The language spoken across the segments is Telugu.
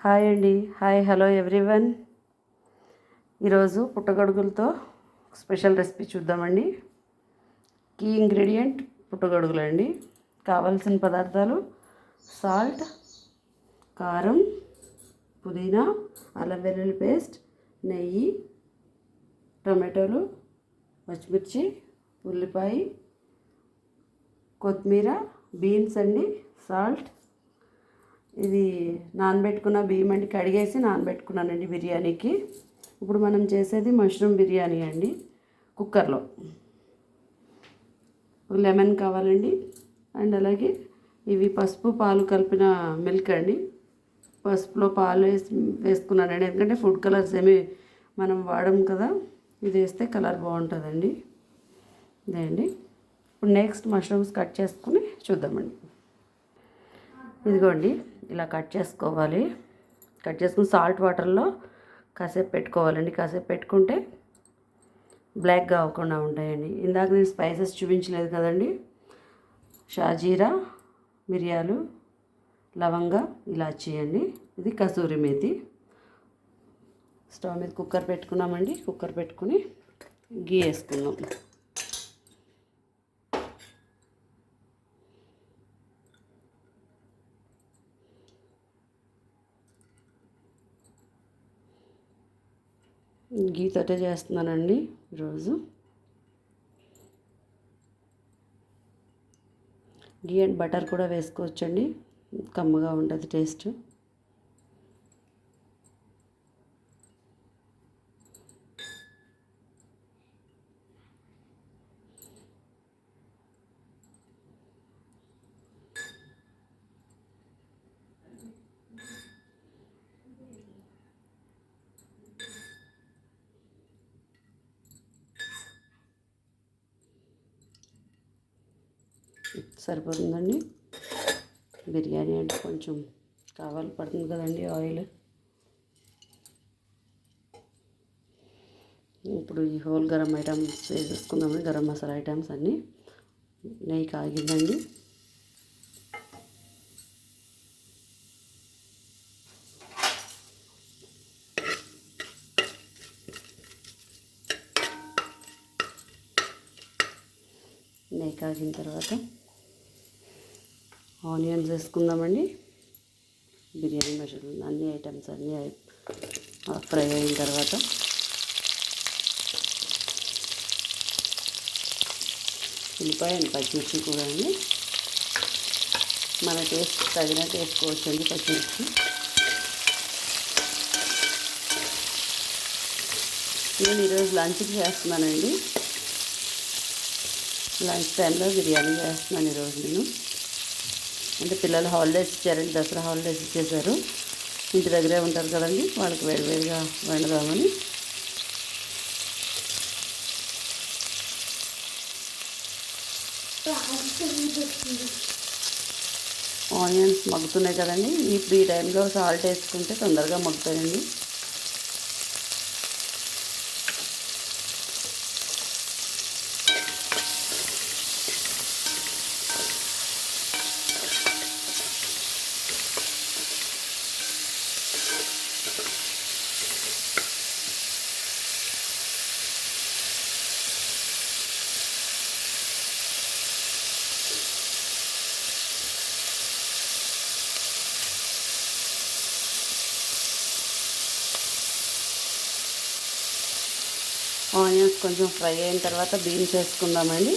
హాయ్ అండి. Hi, hello everyone. ఈరోజు పుట్టగొడుగులతో స్పెషల్ రెసిపీ చూద్దామండి. కీ ఇంగ్రీడియంట్ పుట్టగొడుగులు అండి. కావాల్సిన పదార్థాలు సాల్ట్, కారం, పుదీనా, అల్లం వెల్లుల్లి పేస్ట్, నెయ్యి, టొమాటోలు, పచ్చిమిర్చి, ఉల్లిపాయ, కొత్తిమీర, బీన్స్ అండి, సాల్ట్. ఇది నానబెట్టుకున్న బియ్యం అండి, కడిగేసి నానబెట్టుకున్నానండి బిర్యానీకి. ఇప్పుడు మనం చేసేది మష్రూమ్ బిర్యానీ అండి, కుక్కర్లో. లెమన్ కావాలండి. అండ్ అలాగే ఇవి పసుపు పాలు కలిపిన మిల్క్ అండి. పసుపులో పాలు వేసుకున్నానండి, ఎందుకంటే ఫుడ్ కలర్స్ ఏమి మనం వాడము కదా, ఇది వేస్తే కలర్ బాగుంటుందండి. ఇదే అండి. ఇప్పుడు నెక్స్ట్ మష్రూమ్స్ కట్ చేసుకుని చూద్దామండి. ఇదిగోండి, ఇలా కట్ చేసుకోవాలి. కట్ చేసుకుని సాల్ట్ వాటర్లో కాసేపు పెట్టుకోవాలండి. కాసేపు పెట్టుకుంటే బ్లాక్గా అవ్వకుండా ఉంటాయండి. ఇందాక నేను స్పైసెస్ చూపించలేదు కదండి, షాజీరా, మిరియాలు, లవంగ, ఇలాచీ అండి. ఇది కసూరి మేతి. స్టవ్ మీద కుక్కర్ పెట్టుకున్నామండి. కుక్కర్ పెట్టుకుని గీ వేసుకున్నాం. గీతోటే చేస్తున్నానండి ఈరోజు. గీ అండ్ బటర్ కూడా వేసుకోవచ్చండి, కమ్మగా ఉంటుంది టేస్ట్. సరిపోతుందండి. బిర్యానీ అంటే కొంచెం కావాలి పడుతుంది కదండి ఆయిల్. ఇప్పుడు ఈ హోల్ గరం ఐటమ్స్ వేసేసుకుందామండి, గరం మసాలా ఐటమ్స్ అన్నీ. నెయ్యి కాగిందండి. నెయ్యి కాగిన తర్వాత ఆనియన్స్ వేసుకుందామండి. బిర్యానీ మసాలా అన్ని ఐటమ్స్ అన్నీ ఫ్రై అయిన తర్వాత ఉల్లిపాయ అండ్ పచ్చిమిర్చి కూడా అండి. మన టేస్ట్ తగినట్టు వేసుకోవచ్చండి పచ్చిమిర్చి. నేను ఈరోజు లంచ్కి చేస్తున్నానండి. లంచ్ టైంలో బిర్యానీ చేస్తున్నాను ఈరోజు నేను. అంటే పిల్లలు హాలిడేస్ ఇచ్చారండి, దసరా హాలిడేస్ ఇచ్చేసారు. ఇంటి దగ్గరే ఉంటారు కదండి, వాళ్ళకి వేడివేడిగా వండుదామని. ఆనియన్స్ మగ్గుతున్నాయి కదండి, ఇప్పుడు ఈ టైంలో సాల్ట్ వేసుకుంటే తొందరగా మగ్గుతాయండి. ఆనియన్స్ కొంచెం ఫ్రై అయిన తర్వాత బీన్స్ వేసుకుందామండి.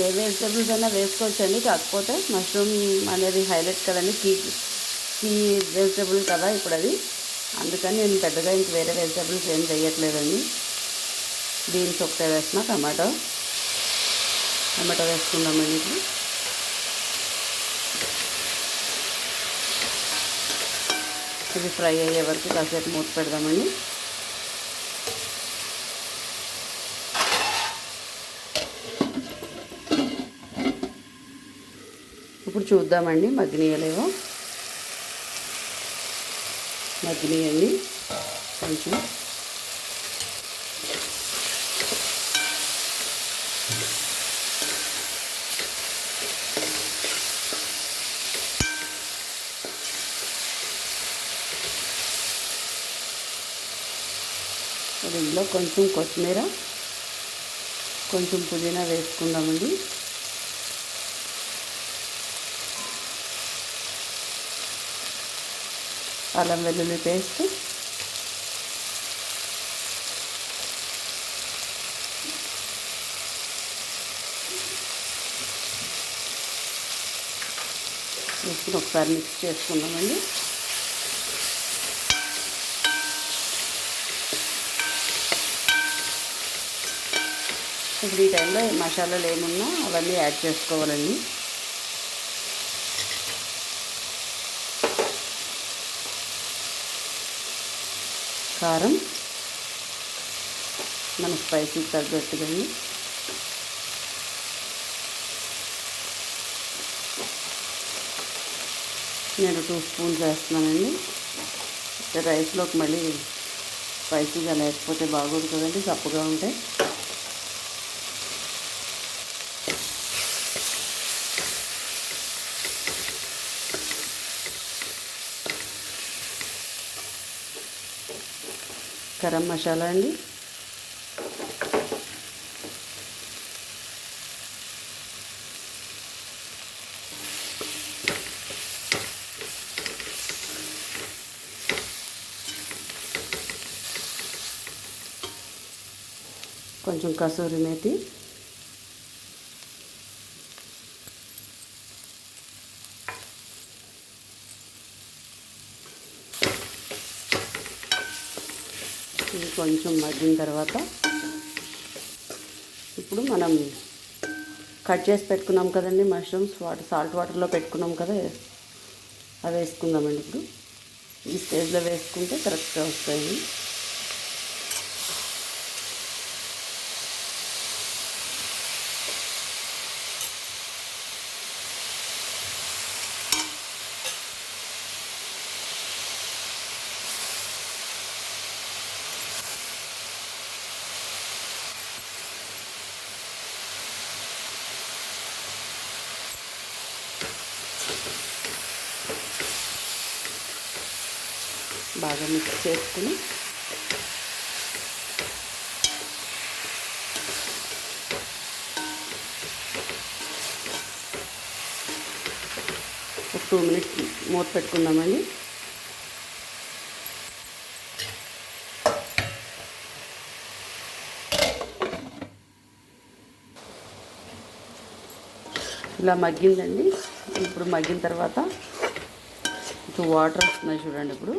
ఏ వెజిటబుల్స్ అయినా వేసుకోవచ్చండి, కాకపోతే మష్రూమ్ అనేది హైలైట్ కదండి, కీ వెజిటబుల్ కదా ఇప్పుడు అది. అందుకని నేను పెద్దగా ఇంక వేరే వెజిటబుల్స్ ఏం వేయట్లేదండి. బీన్స్ ఒకటే వేస్తున్నా, టమాటో వేసుకుందామండి. ఇప్పుడు ఇది ఫ్రై అయ్యే వరకు కాసేపు మూత పెడదామండి. ఇప్పుడు చూద్దామండి మగ్గినీయలేవో. మగ్గినీయండి కొంచెం. దీంట్లో కొంచెం కొత్తిమీర, కొంచెం పుదీనా వేసుకుందామండి. అల్లం వెల్లుల్లి పేస్ట్, వేసుకుని ఒకసారి మిక్స్ చేసుకుందామండి. ఇప్పుడు ఈ టైంలో మసాలాలు ఏమున్నా అవన్నీ యాడ్ చేసుకోవాలండి. కారం మన స్పైసీకి తగ్గట్టుగా నేను 2 స్పూన్స్ వేస్తున్నానండి. రైస్లోకి మళ్ళీ స్పైసీగా లేకపోతే బాగోదు కదండి, చప్పగా ఉంటాయి. గరం మసాలా అండి, కొంచెం కసూరి మేతి, ఇది కొంచెం మగ్గిన తర్వాత ఇప్పుడు మనం కట్ చేసి పెట్టుకున్నాం కదండి మష్రూమ్స్, సాల్ట్ వాటర్లో పెట్టుకున్నాం కదా, అవి వేసుకుందామండి. ఇప్పుడు ఈ స్టేజ్లో వేసుకుంటే కరెక్ట్గా వస్తాయి. బాగా మిక్స్ చేసుకుని ఒక 2 మినిట్స్ మూత పెట్టుకుందామండి. ఇలా మగ్గిందండి. ఇప్పుడు మగ్గిన తర్వాత ఇప్పుడు వాటర్ వస్తున్నాయి చూడండి. ఇప్పుడు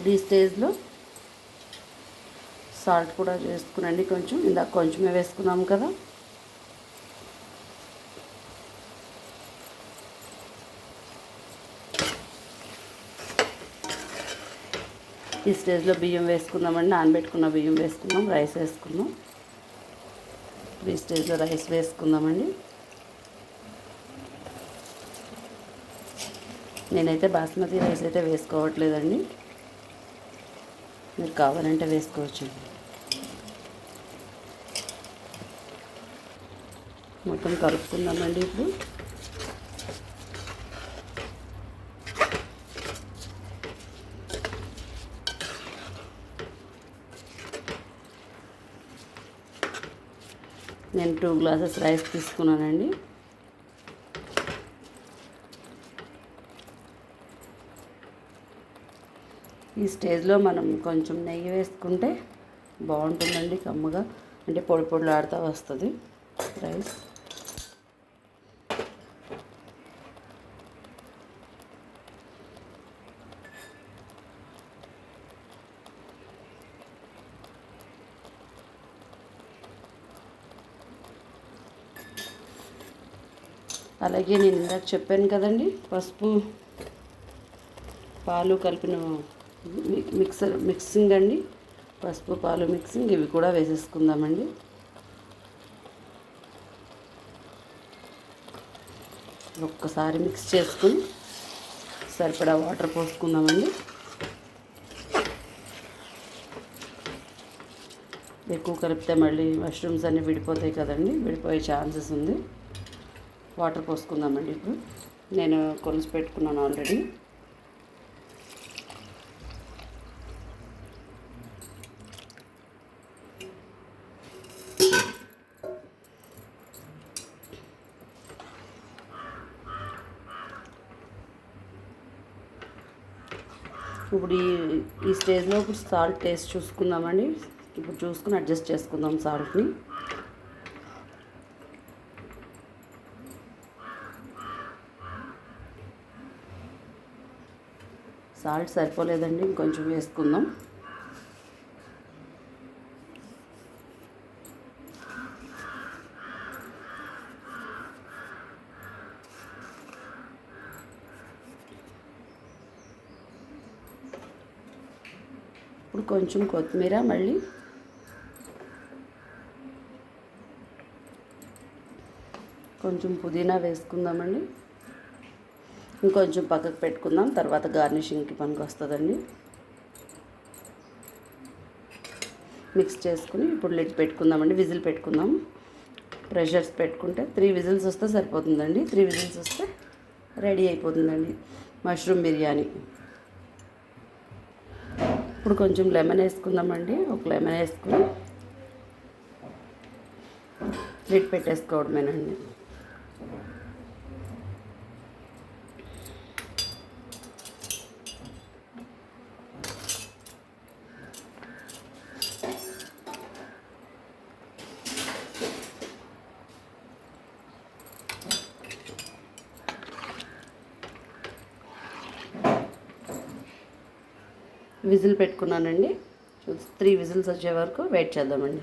ఈ స్టేజ్లో సాల్ట్ కూడా వేసుకునండి. కొంచెం ఇందాక కొంచెమే వేసుకున్నాము కదా, ఈ స్టేజ్లో బియ్యం వేసుకుందామండి. నానబెట్టుకున్న బియ్యం వేసుకుందాం, రైస్ వేసుకుందాం. ఈ స్టేజ్లో రైస్ వేసుకుందామండి. నేనైతే బాస్మతి రైస్ అయితే వేసుకోవట్లేదండి, మీరు కావాలంటే వేసుకోవచ్చు. మొత్తం కలుపుకుందామండి. ఇప్పుడు నేను 2 గ్లాసెస్ రైస్ తీసుకున్నానండి. ఈ స్టేజ్లో మనం కొంచెం నెయ్యి వేసుకుంటే బాగుంటుందండి, కమ్మగా, అంటే పొడి పొడిలాడుతూ వస్తుంది రైస్. అలాగే నేను ఇందాక చెప్పాను కదండి, పసుపు పాలు కలిపిన మిక్సింగ్ అండి, పసుపు పాలు మిక్సింగ్, ఇవి కూడా వేసేసుకుందామండి. ఒక్కసారి మిక్స్ చేసుకుని సరిపడా వాటర్ పోసుకుందామండి. ఎక్కువ కలిపితే మళ్ళీ మష్రూమ్స్ అన్నీ విడిపోతాయి కదండి, విడిపోయే ఛాన్సెస్ ఉంది. వాటర్ పోసుకుందామండి. ఇప్పుడు నేను కొలిసి పెట్టుకున్నాను ఆల్రెడీ. ఇప్పుడు ఈ స్టేజ్లో ఇప్పుడు సాల్ట్ టేస్ట్ చూసుకుందామండి. ఇప్పుడు చూసుకుని అడ్జస్ట్ చేసుకుందాం సాల్ట్ని. సాల్ట్ సరిపోలేదండి, ఇంకొంచెం వేసుకుందాం. ఇప్పుడు కొంచెం కొత్తిమీర, మళ్ళీ కొంచెం పుదీనా వేసుకుందామండి. ఇంకొంచెం పక్కకు పెట్టుకుందాం, తర్వాత గార్నిషింగ్కి పనికి వస్తుందండి. మిక్స్ చేసుకుని ఇప్పుడు లిడ్ పెట్టుకుందామండి. విజిల్ పెట్టుకుందాం. ప్రెషర్స్ పెట్టుకుంటే 3 విజిల్స్ వస్తే సరిపోతుందండి. 3 విజిల్స్ వస్తే రెడీ అయిపోతుందండి మష్రూమ్ బిర్యానీ. ఇప్పుడు కొంచెం లెమన్ వేసుకుందామండి. ఒక లెమన్ వేసుకుని లిడ్ పెట్టేసుకోవడమేనండి. విజిల్ పెట్టుకున్నానండి. 3 విజిల్స్ వచ్చే వరకు వెయిట్ చేద్దామండి.